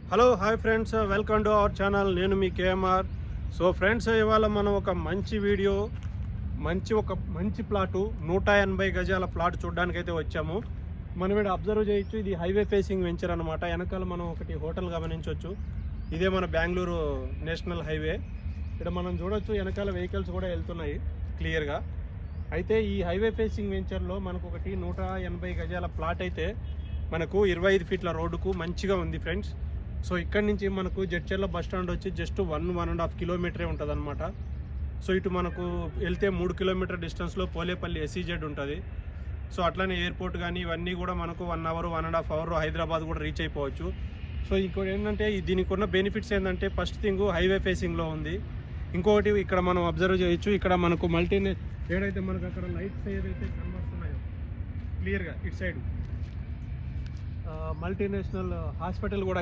Hello hi friends, welcome to our channel. నేను మీ KMR. So friends, ఇవాళ మనం ఒక మంచి వీడియో, మంచి ప్లాటు 180 గజాల ప్లాట్ చూడడానికి అయితే వచ్చాము. మనం ఇక్కడ అబ్జర్వ్ చేయొచ్చు, ఇది హైవే ఫేసింగ్ వెంచర్ అనమాట. వెనకాల మనం ఒకటి హోటల్ గమనించవచ్చు. ఇదే మన బెంగళూరు నేషనల్ హైవే. ఇక్కడ మనం చూడొచ్చు వెనకాల వెహికల్స్ కూడా వెళ్తున్నాయి క్లియర్గా. అయితే ఈ హైవే ఫేసింగ్ వెంచర్లో మనకు ఒకటి 180 గజాల ప్లాట్ అయితే మనకు 25 ఫీట్ల రోడ్డుకు మంచిగా ఉంది ఫ్రెండ్స్. సో ఇక్కడి నుంచి మనకు జడ్చర్ల బస్ స్టాండ్ వచ్చి జస్ట్ 1.5 కిలోమీటరే ఉంటుంది అనమాట. సో ఇటు మనకు వెళ్తే 3 కిలోమీటర్ డిస్టెన్స్లో పోలేపల్లి SEZ ఉంటుంది. సో అట్లనే ఎయిర్పోర్ట్ కానీ ఇవన్నీ కూడా మనకు 1 అవర్ 1.5 అవర్ హైదరాబాద్ కూడా రీచ్ అయిపోవచ్చు. సో ఇంకోటి ఏంటంటే దీనికి ఉన్న బెనిఫిట్స్ ఏంటంటే, ఫస్ట్ థింగ్ హైవే ఫేసింగ్లో ఉంది. ఇంకొకటి ఇక్కడ మనం అబ్జర్వ్ చేయొచ్చు, ఇక్కడ మనకు ఏడైతే మనకు అక్కడ లైట్స్ ఏదైతే కనబడుతున్నాయో క్లియర్గా ఇటు సైడ్ మల్టీనేషనల్ హాస్పిటల్ కూడా